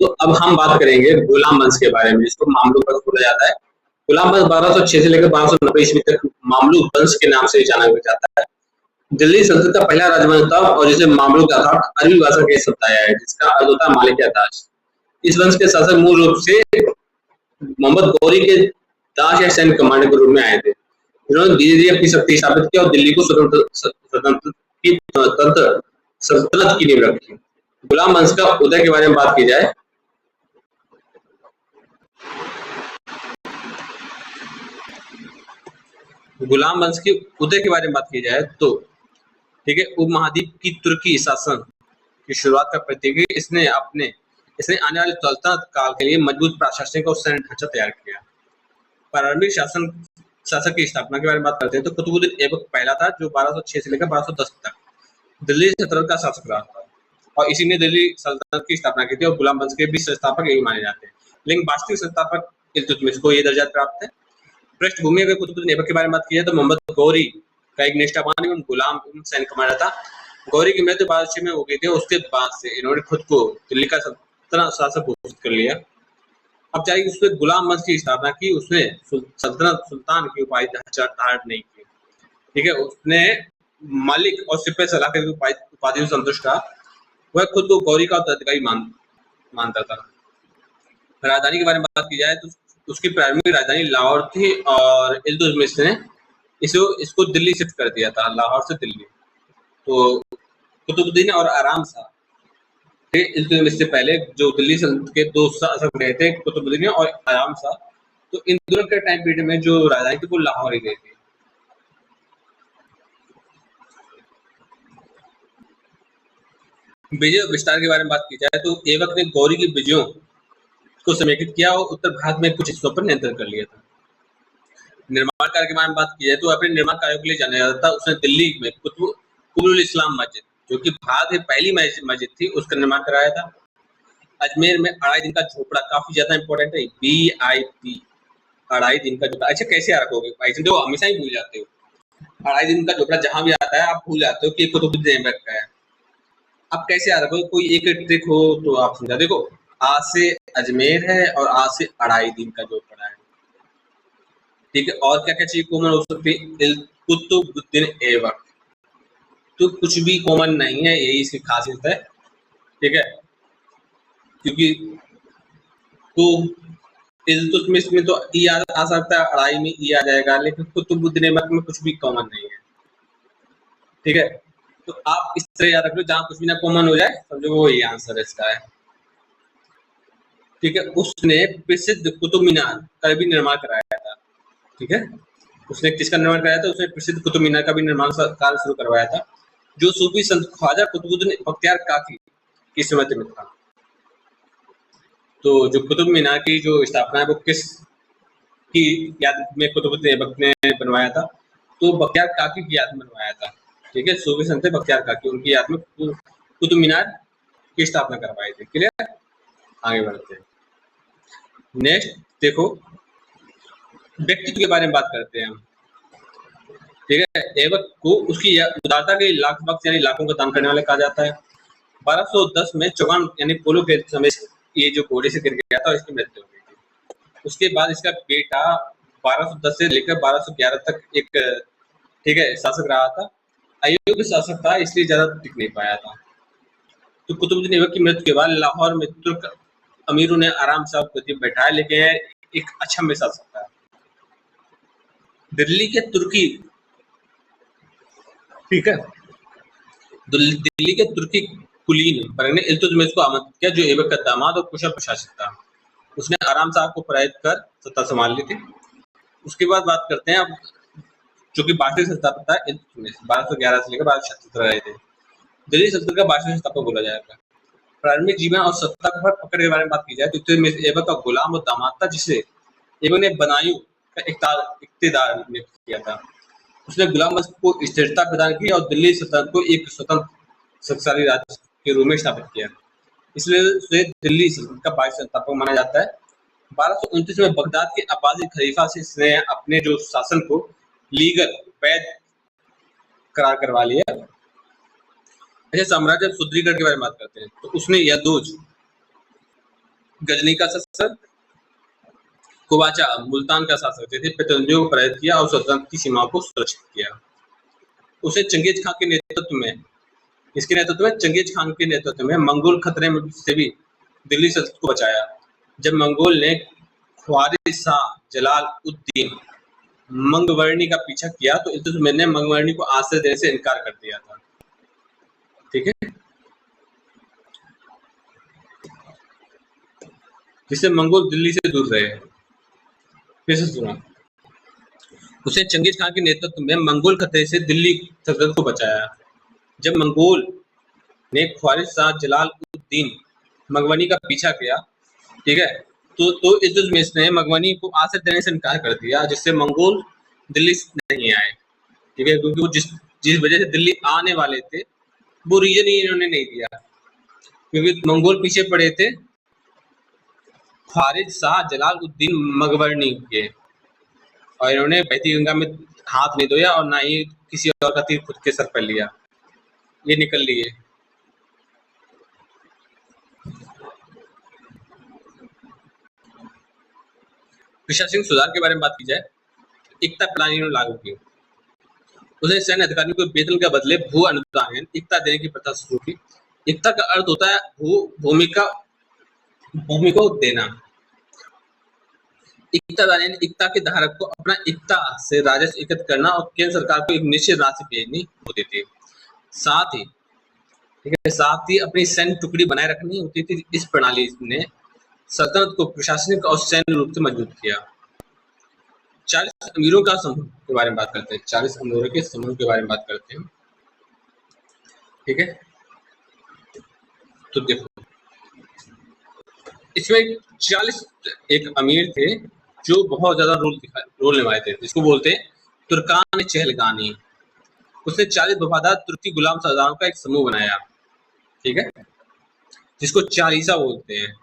तो अब हम बात करेंगे गुलाम वंश के बारे में, जिसको मामलुक वंश बोला जाता है। गुलाम वंश 1206 से लेकर 1290 ईस्वी तक मामलुक वंश के नाम से जाना जाता है। दिल्ली सल्तनत का पहला राजवंश था और जिसे मामलुक अर्थात अरबी भाषा के शब्द आया है, जिसका अर्थ होता है मालिक या दास। इस वंश के शासक मूल रूप से मोहम्मद गौरी के दास या सैन्य कमांडर के रूप में आए थे। इन्होंने धीरे धीरे अपनी शक्ति स्थापित की और दिल्ली को स्वतंत्र सल्तनत की नींव रखी। गुलाम वंश का उदय के बारे में बात की जाए गुलाम वंश के उदय के बारे में बात की जाए तो ठीक है, उपमहाद्वीप की तुर्की शासन की शुरुआत का प्रतीक है। इसने आने वाले सल्तनत काल के लिए मजबूत प्रशासनिक और सैन्य ढांचा तैयार किया। प्रारंभिक शासक की स्थापना के बारे में बात करते हैं तो कुतुबुद्दीन ऐबक पहला था, जो 1206 से लेकर 1210 तक दिल्ली सल्तनत का शासक रहा था और इसी ने दिल्ली सल्तनत की स्थापना की थी और गुलाम वंश के भी संस्थापक यही माने जाते हैं। लेकिन वास्तविक संस्थापक इल्तुतमिश को ये दर्जा प्राप्त है। पृष्ठभूमि अगर कुतुबुद्दीन ऐबक के बारे में बात की जाए तो मोहम्मद गौरी का एक निष्ठावान एवं गुलाम एवं सैन्य कमांडर था। गौरी की मृत्यु 1206 में हो गई थी। उसके बाद से इन्होंने खुद को दिल्ली का सल्तनत शासक घोषित कर लिया। अब चाहे उसने गुलाम वंश की स्थापना की, उसने सल्तनत सुल्तान की उपाधि धारण नहीं की। ठीक है, उसने मालिक और सिपह सलाह की उपाधि से संतुष्ट रहा। वह खुद को गौरी का उत्तराधिकारी मानता था। राजधानी के बारे में बात की जाए तो उसकी प्रारंभिक राजधानी लाहौर थी और इल्तुतमिश ने इसको दिल्ली शिफ्ट कर दिया था, लाहौर से दिल्ली। तो कुतुबुद्दीन और आराम शाह इल्तुतमिश से पहले जो दिल्ली सल्तनत के दो शासक रहे थे, कुतुबुद्दीन और आराम शाह, तो इन दोनों के टाइम पीरियड में जो राजधानी थी वो लाहौर ही गई थी। विजय विस्तार के बारे में बात की जाए तो ऐबक ने गौरी के विजयों को समेकित किया और उत्तर भारत में कुछ हिस्सों पर नियंत्रण कर लिया था। निर्माण कार्य के बारे में बात की जाए तो अपने निर्माण कार्यों के लिए जाना जाता था। उसने दिल्ली में कुतुबुल इस्लाम मस्जिद, जो कि भारत में पहली मस्जिद थी, उसका निर्माण कराया था। अजमेर में अढ़ाई दिन का झोपड़ा काफी ज्यादा इंपॉर्टेंट है, BIP, अढ़ाई दिन का झोपड़ा। अच्छा, कैसे याद रखोगे भाई? देखो, हमेशा ही भूल जाते हो। अढ़ाई दिन का झोपड़ा जहां भी आता है आप भूल जाते हो कि कुतुबुद्दीन ऐबक का है। अब कैसे याद रखोगे? कोई एक ट्रिक हो तो आप समझा। देखो, आ से अजमेर है और आ से अढ़ाई दिन का झोपड़ा है। ठीक है, और क्या क्या चीज कॉमन हो सकती है? कुतुबुद्दीन ऐबक, तो कुछ भी कॉमन नहीं है, यही इसकी खासियत है। ठीक है, क्योंकि तो इल्तुतमिश में तो ई आ सकता है, अढ़ाई में ई आ जाएगा, लेकिन कुतुबुद्दीन ऐबक में कुछ भी कॉमन नहीं है। ठीक है, तो आप इस तरह याद रख लो, जहां कुछ भी ना कॉमन हो जाए समझो वो ही आंसर इसका है। ठीक है, उसने प्रसिद्ध कुतुब मीनार का भी निर्माण कराया था। ठीक है, उसने किसका निर्माण कराया था? उसने प्रसिद्ध कुतुब मीनार का भी निर्माण कार्य शुरू करवाया था, जो सूफी संत ख्वाजा कुतुबुद्दीन बख्तियार काकी की स्मृति में था। तो जो कुतुब मीनार की जो स्थापना है वो किस की याद में कुतुबुद्दीन ऐबक ने बनवाया था? तो बख्तियार काकी की याद में बनवाया था। ठीक है, सूफी संत बख्तियार काकी, उनकी याद में कुतुब मीनार की स्थापना करवाई थी। क्लियर? आगे बढ़ते हैं। नेक्स्ट देखो, व्यक्तित्व के बारे में बात करते हैं हम। ठीक है, ऐबक को उसकी उदारता के लाख वक्त यानी लाखों का दान करने वाले कहा जाता है। 1210 में चौगान यानी पोलो के समय ये जो घोड़े से गिर गया था, इसकी मृत्यु हो गई थी। उसके बाद इसका बेटा 1210 से लेकर 1211 तक एक ठीक है शासक रहा था। अयोग्य शासक था, इसलिए ज्यादा टिक नहीं पाया था। तो कुतुबुद्दीन ऐबक की मृत्यु के बाद लाहौर में तुर्क अमीरों ने आराम से गद्दी पर बैठाया, लेकिन एक अक्षम शासक था। दिल्ली के तुर्की ठीक है, दिल्ली के तुर्की कुलीन पर ने इल्तुतमिश को आमंत्रित किया, जो ऐबक का दामाद और कुशल प्रशासक था। उसने आराम साहब को पराजित कर सत्ता संभाल ली थी। उसके बाद बात करते हैं अब, जो कि वास्तविक संस्थापक था इल्तुतमिश, 1211 से लेकर 1276 रहे थे। दिल्ली सल्तनत का वास्तविक संस्थापक बोला जाएगा। प्रारंभिक जीवन और सत्ता पर पकड़ के बारे में बात की जाए तो इल्तुतमिश ऐबक का गुलाम और दामाद था, जिसे ऐबक ने बनायू का इख्तियार नियुक्त किया था। उसने गुलाम वंश को स्थिरता प्रदान की और दिल्ली सल्तनत को एक स्वतंत्र शक्तिशाली राज्य के रूप में स्थापित किया। इसलिए उसे दिल्ली सल्तनत का वास्तविक संस्थापक माना जाता है। 1229 में बगदाद के अब्बासी खलीफा से इसने अपने जो शासन को लीगल वैध करार करवा लिया। अच्छा, साम्राज्य सुदृढ़ीकरण के बारे में बात करते हैं तो उसने यदोज गजनी का शासक, कुवाचा मुल्तान का शासक थे, प्रतिद्वंदियों को पराजित किया और सल्तनत की सीमाओं को सुरक्षित किया। उसे चंगेज खान के नेतृत्व में चंगेज खान के नेतृत्व में मंगोल खतरे से भी दिल्ली सल्तनत को बचाया। जब मंगोल ने ख्वारिज शाह जलाल उद्दीन मंगवर्णी का पीछा किया तो इल्तुतमिश ने मंगवर्णी को आश्रय देने से इनकार कर दिया था। ठीक है, जिससे मंगोल दिल्ली से दूर रहे। फिर से सुना, उसे चंगेज खान के नेतृत्व में मंगोल खतरे से दिल्ली सल्तनत को बचाया। जब मंगोल ने ख्वारिज शाह जलाल उद्दीन मंगवर्णी का पीछा किया, ठीक है, तो इल्तुतमिश ने मंगवर्णी को आश्रय देने से इनकार कर दिया, जिससे मंगोल दिल्ली नहीं आए। ठीक है, क्योंकि वो जिस वजह से दिल्ली आने वाले थे वो रीजन ही इन्होंने नहीं दिया, क्योंकि मंगोल पीछे पड़े थे ख्वारिज शाह जलाल उद्दीन मंगवर्णी के, और इन्होंने बहती गंगा में हाथ नहीं धोया और ना ही किसी और का तीर खुद के सर पर लिया, ये निकल लिए। प्रशासनिक सुधार के बारे में बात की जाए, एकता प्रणाली इन्होंने लागू की। उसने सैन्य अधिकारियों को वेतन के बदले भू अनुदान एकता देने की प्रथा शुरू की। एकता का अर्थ होता है भूमि को देना। एकता दान यानी एकता के धारक को अपना एकता से राजस्व एकत्र करना और केंद्र सरकार को एक निश्चित राशि भेजनी होती थी। साथ ही अपनी सैन्य टुकड़ी बनाए रखनी होती थी। इस प्रणाली ने सल्तनत को प्रशासनिक और सैन्य रूप से मजबूत किया। 40 अमीरों का समूह के बारे में बात करते हैं। 40 अमीरों के समूह के बारे में बात करते हैं। ठीक है, तो देखो इसमें 40 एक अमीर थे जो बहुत ज्यादा रोल निभाए थे, जिसको बोलते हैं तुर्कान चहलगानी। उसने 40 वफादार तुर्की गुलाम सरदारों का एक समूह बनाया। ठीक है, जिसको चालीसा बोलते हैं।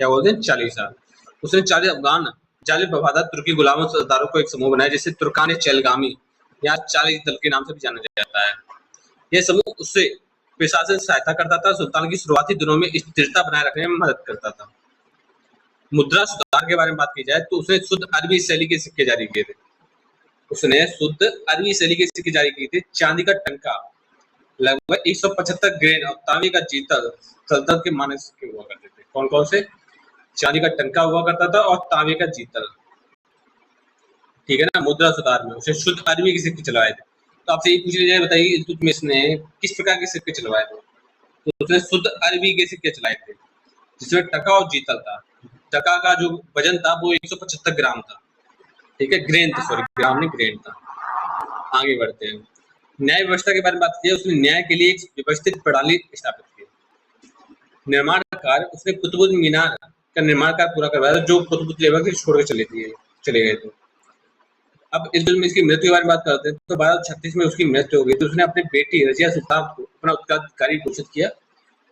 क्या बोलते हैं? चालीसा। उसने 40 वफादार तुर्की गुलाम सरदारों को एक समूह बनाया, जिसे तुर्कान चहलगामी या 40 दल के नाम से भी जाना जाता है। यह समूह उससे प्रशासन सहायता करता था, सुल्तान की शुरुआती दिनों में स्थिरता बनाए रखने में मदद करता था। मुद्रा सुधार के बारे में बात की जाए तो उसने शुद्ध अरबी शैली के सिक्के जारी किए थे। चांदी का टंका लगभग 175 ग्रेन और तांबे का जीतल सल्तनत के मानक सिक्के हुआ करते थे। कौन कौन से? चांदी का टंका हुआ करता था और तांबे का जीतल। ठीक है ना। मुद्रा सुधार में उसे शुद्ध अरबी के सिक्के चलवाए थे। तो आपसे ये पूछ लिया जाए, बताइए इल्तुतमिश ने किस प्रकार के सिक्के चलवाए थे? तो उसने शुद्ध अरबी के सिक्के चलाए थे, जिसमें टका और जीतल था। टका का जो वजन था वो 175 ग्राम था। ठीक है, ग्रेन था, सॉरी ग्राम नहीं ग्रेन था। आगे बढ़ते हैं। न्याय व्यवस्था के बारे में बात की। उसने न्याय के लिए एक व्यवस्थित प्रणाली स्थापित की। निर्माण कार्य उसने कुतुब मीनार का निर्माण कार्य पूरा करवाया, जो कुतुब ऐबक छोड़कर चले गए थे। अब इल्तुतमिश की मृत्यु के बारे में बात करते हैं। तो 1236 में उसकी मृत्यु हो गई। तो उसने अपनी बेटी रजिया सुल्तान को अपना उत्तराधिकारी घोषित किया,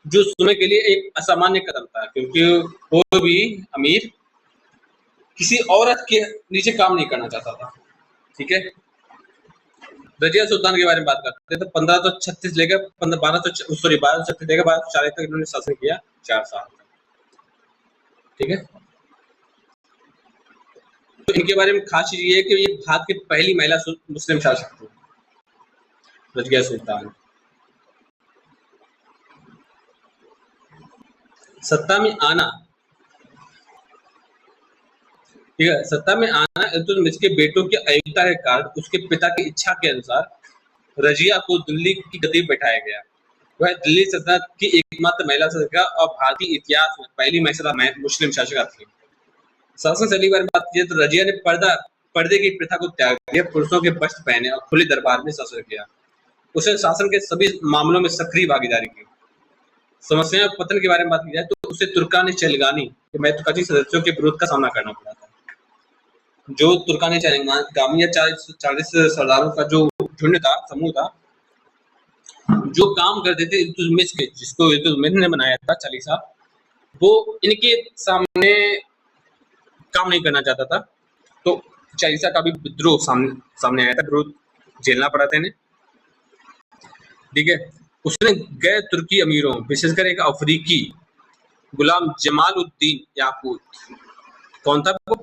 जो उस समय के लिए एक असामान्य कदम था, क्योंकि कोई भी अमीर किसी औरत के नीचे काम नहीं करना चाहता था। ठीक है, रजिया सुल्तान के बारे में बात करते हैं। तो 1236 लेकर 1236 लेकर 1240 तक इन्होंने शासन किया, 4 साल तक। ठीक है, तो इनके बारे में खास चीज ये है कि ये भारत की पहली महिला मुस्लिम शासक थी, रजिया सुल्तान। सत्ता में आना, ठीक है, सत्ता में आना इल्तुतमिश के बेटों की अयोग्यता के कारण उसके पिता की इच्छा के अनुसार रजिया को दिल्ली की गद्दी पर बैठाया गया। वह दिल्ली सल्तनत की एकमात्र महिला शासिका और भारतीय इतिहास में पहली महिला मुस्लिम शासिका थी। शासन शैली के बारे में बात की तो रजिया ने पर्दे की प्रथा को त्याग दिया, पुरुषों के वस्त्र पहने और खुले दरबार में शासन किया। उसने शासन के सभी मामलों में सक्रिय भागीदारी की। समस्या पतन के बारे में बात की जाए तो उसे तुर्कान चहलगामी के महत्वाकांक्षी सदस्यों के विरोध का सामना करना पड़ा था। जो तुर्कान चहलगामी या 40 सरदारों का जो झुंड था, समूह था, जो काम करते थे इल्तुतमिश के, जिसको इल्तुतमिश ने बनाया था चालीसा, वो इनके सामने काम नहीं करना चाहता था। तो चालीसा का भी विद्रोह सामने आया था, विरोध झेलना पड़ा था इन्हें। ठीक है, उसने गैर तुर्की अमीरों, विशेषकर एक अफ्रीकी गुलाम जमाल उद्दीन याकूत। कौन था वो?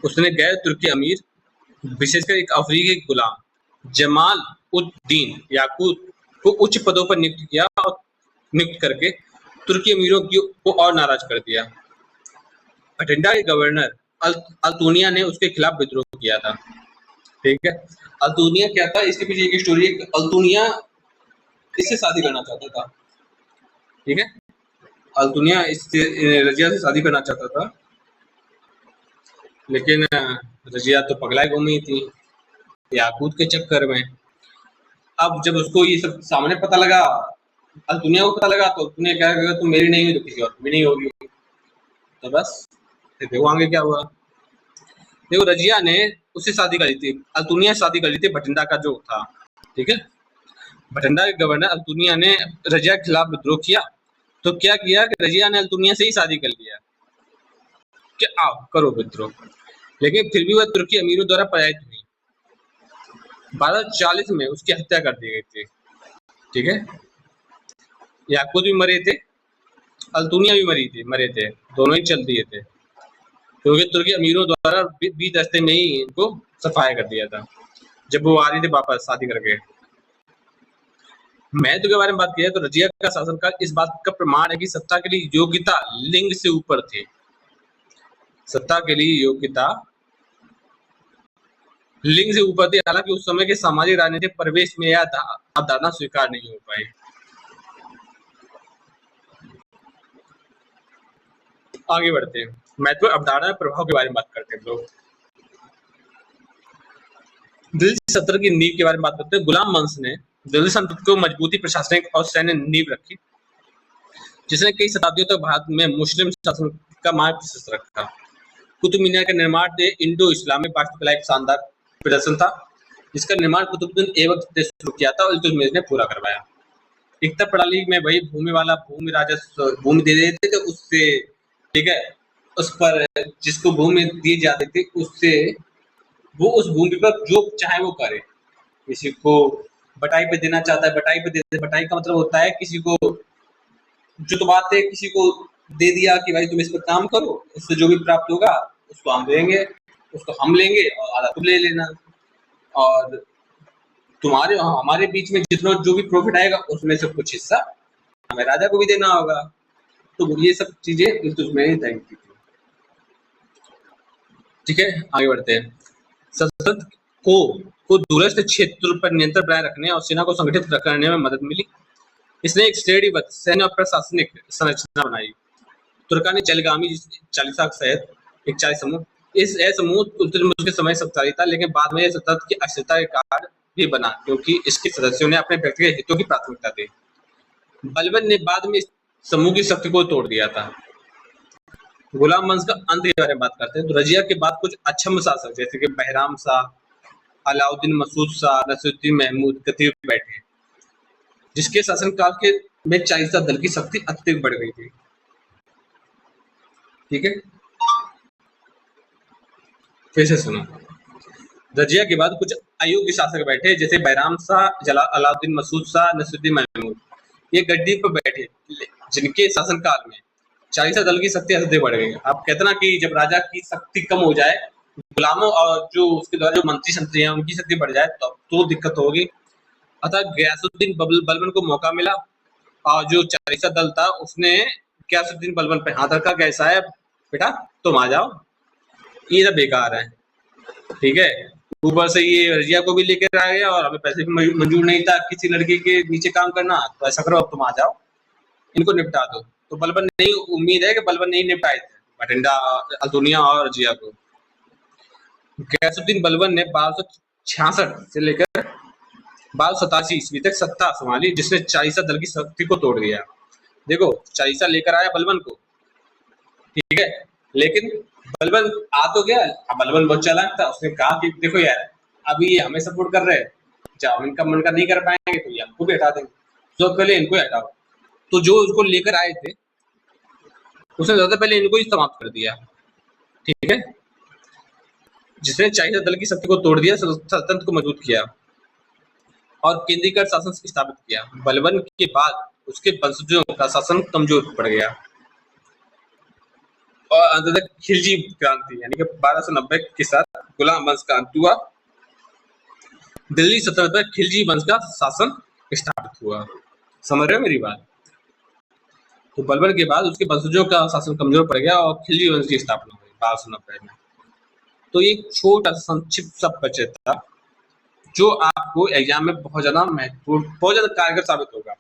उसने गैर तुर्की अमीर, विशेषकर एक अफ्रीकी गुलाम जमाल उद्दीन याकूत को उच्च पदों पर नियुक्त किया और नियुक्त करके तुर्की अमीरों को और नाराज कर दिया। बठिंडा के गवर्नर अल्तुनिया ने उसके खिलाफ विद्रोह किया था। ठीक है, अल्तुनिया क्या था, इसके पीछे एक स्टोरी है कि अल्तुनिया इससे शादी करना चाहता था। ठीक है, अल्तुनिया इससे रजिया से शादी करना चाहता था, लेकिन रजिया तो पगला घूमी थी याकूत के चक्कर में। अब जब उसको ये सब सामने पता लगा, अल्तुनिया को पता लगा, तो अल्तुनिया क्या करेगा, तुम मेरी नहीं हुई तो किसी और भी नहीं होगी। तो बस फिर देखो आगे क्या हुआ। देखो रजिया ने उससे शादी कर ली थी, अल्तुनिया शादी कर ली थी बठिंडा का जो था। ठीक है, बठिंडा के गवर्नर अल्तुनिया ने रजिया के खिलाफ विद्रोह किया। तो क्या किया कि रजिया ने अल्तुनिया से ही शादी कर लिया कि आओ करो विद्रोह, लेकिन फिर भी वह तुर्की अमीरों द्वारा पराजित हुई। 1240 में उसकी हत्या कर दी गई थी। ठीक है, याकूत भी मरे थे, अल्तुनिया भी मरे थे, दोनों ही चल दिए थे, क्योंकि तुर्की अमीरों द्वारा बीच रास्ते में ही इनको सफाया कर दिया था जब वो आ रही थे वापस शादी करके। महत्व के बारे में बात किया तो रजिया का शासनकाल इस बात का प्रमाण है कि सत्ता के लिए योग्यता लिंग से ऊपर थी। सत्ता के लिए योग्यता लिंग से ऊपर थी, हालांकि उस समय के सामाजिक राजनीतिक परिवेश में यह अवधारणा स्वीकार नहीं हो पाई। आगे बढ़ते हैं, महत्व अवधारणा प्रभाव के बारे में बात करते हैं। लोग दिल्ली सल्तनत की नींव के बारे में बात करते हैं। गुलाम वंश ने दिल्ली सल्तनत को मजबूती, प्रशासनिक और सैन्य नींव रखी, जिसने कई शताब्दियों तक भारत में मुस्लिम शासन का मार्ग प्रशस्त रखा। कुतुब मीनार का निर्माण इंडो इस्लामिक वास्तुकला एक शानदार प्रदर्शन था, जिसका निर्माण कुतुबुद्दीन ऐबक ने शुरू किया था और इल्तुतमिश ने पूरा करवाया। एकता प्रणाली में वही भूमि वाला भूमि राजस्व भूमि दे देते थे उससे, ठीक है, उस पर जिसको भूमि दी जाती थी उससे वो उस भूमि पर जो चाहे वो करे। किसी को बटाई पे देना चाहता है बटाई पे दे दे। बटाई का मतलब होता है किसी को जुतवाते, किसी को दे दिया कि भाई तुम इस पर काम करो, उससे जो भी प्राप्त होगा उसको हम देंगे, उसको हम लेंगे और आधा तुम ले लेना, और तुम्हारे हमारे बीच में जितना जो भी प्रॉफिट आएगा उसमें से कुछ हिस्सा हमें राजा को भी देना होगा। तो ये सब चीजें इसमें तय की थी। ठीक है, आगे बढ़ते हैं। सल्तनत को दूरस्थ क्षेत्र पर नियंत्रण बनाए रखने और सेना को संगठित करने में मदद मिली। इसने एक श्रेणीबद्ध सैन्य और प्रशासनिक संरचना बनाई। तुर्कानी जलगामी चालीसा सहित एक 40 समूह, इस समूह इल्तुतमिश के समय शक्तिशाली था, लेकिन बाद में यह सल्तनत की अस्थिरता के कारण भी बना, क्योंकि इसके सदस्यों ने अपने व्यक्तिगत हितों की प्राथमिकता दी। बलबन ने बाद में इस समूह की शक्ति को तोड़ दिया था। गुलाम वंश का अंत के बारे में बात करते हैं तो रजिया के बाद कुछ अक्षम शासक जैसे कि बहराम शाह, अलाउद्दीन मसूद शाह, नसीरुद्दीन महमूद गद्दी पर बैठे, जिसके शासनकाल के में चालीसा दल की शक्ति अत्यधिक बढ़ गई थी। ठीक है, फिर से सुनो। रजिया के बाद कुछ अयोग्य शासक बैठे जैसे बहराम शाह, अलाउद्दीन मसूद शाह, नसीरुद्दीन महमूद। ये गद्दी पर बैठे जिनके शासनकाल में चालीसा दल की शक्ति अत्यधिक बढ़ गई। अब कहते ना कि जब राजा की शक्ति कम हो जाए, गुलामों और जो उसके द्वारा जो मंत्री संतरी हैं उनकी शक्ति बढ़ जाए तो दिक्कत होगी। अतः गयासुद्दीन बलबन को मौका मिला और जो चालीसा दल था उसने गयासुद्दीन बलबन पे हाथ रखा कि ऐसा है बेटा तुम आ जाओ, ये सब बेकार है। ठीक है, ऊपर से ये रजिया को भी लेकर आ गया और हमें पैसे भी मंजूर नहीं था किसी लड़की के नीचे काम करना, तो ऐसा करो अब तुम आ जाओ, इनको निपटा दो। तो बलबन नहीं, उम्मीद है कि बलबन नहीं निपटाए थे बठिंडा, अल्तुनिया और रजिया को। गयासुद्दीन बलबन ने 1266 से लेकर 1287 ईस्वी तक सत्ता संभाली, जिसने चालीसा दल की शक्ति को तोड़ दिया। देखो चालीसा लेकर आया बलबन को, ठीक है, लेकिन बलबन आ तो गया। अब बलबन बहुत चालाक था, उसने कहा कि देखो यार अभी ये हमें सपोर्ट कर रहे हैं, जब इनका मन का नहीं कर पाएंगे तो ये हमको भी हटा देंगे, तो पहले इनको हटाओ। तो जो उसको लेकर आए थे उसने ज्यादा पहले इनको ही समाप्त कर दिया। ठीक है, जिसने चालीसा दल की शक्ति को तोड़ दिया, सल्तनत को मजबूत किया और केंद्रीकृत शासन स्थापित किया। बलबन के बाद उसके वंशजों का शासन कमजोर पड़ गया। और अंततः खिलजी क्रांति यानी कि 1290 के साथ गुलाम वंश का अंत हुआ। दिल्ली सल्तनत पर खिलजी वंश का शासन स्थापित हुआ। समझ रहे हो मेरी बात? तो बलबन के बाद उसके वंशजों का शासन कमजोर पड़ गया और खिलजी वंश की स्थापना हुई 1290 में। तो एक छोटा संक्षिप्त सा परिचय था जो आपको एग्जाम में बहुत ज्यादा महत्वपूर्ण, बहुत ज्यादा कारगर साबित होगा।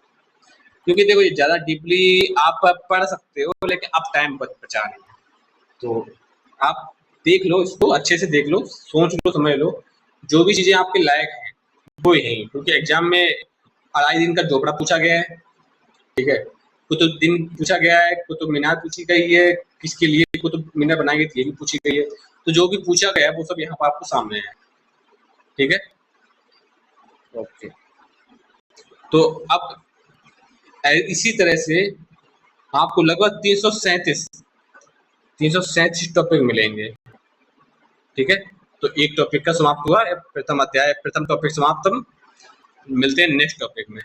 क्योंकि देखो ये ज्यादा डीपली आप पढ़ सकते हो लेकिन आप टाइम बचा नहीं है, तो आप देख लो, इसको अच्छे से देख लो, सोच लो, समझ लो, जो भी चीजें आपके लायक हैं वो यही। क्योंकि एग्जाम में अढ़ाई दिन का जोपड़ा पूछा गया है, ठीक है, कुतुब दिन पूछा गया है, कुतुब मीनार पूछी गई है, किसके लिए कुतुब मीनार बनाई गई थी ये भी पूछी गई है। तो जो भी पूछा गया है वो सब यहाँ पर आपको सामने है, ठीक है। ओके, तो अब इसी तरह से आपको लगभग 337 टॉपिक मिलेंगे, ठीक है। तो एक टॉपिक का समाप्त हुआ, प्रथम अध्याय, प्रथम टॉपिक समाप्त। मिलते हैं नेक्स्ट टॉपिक में।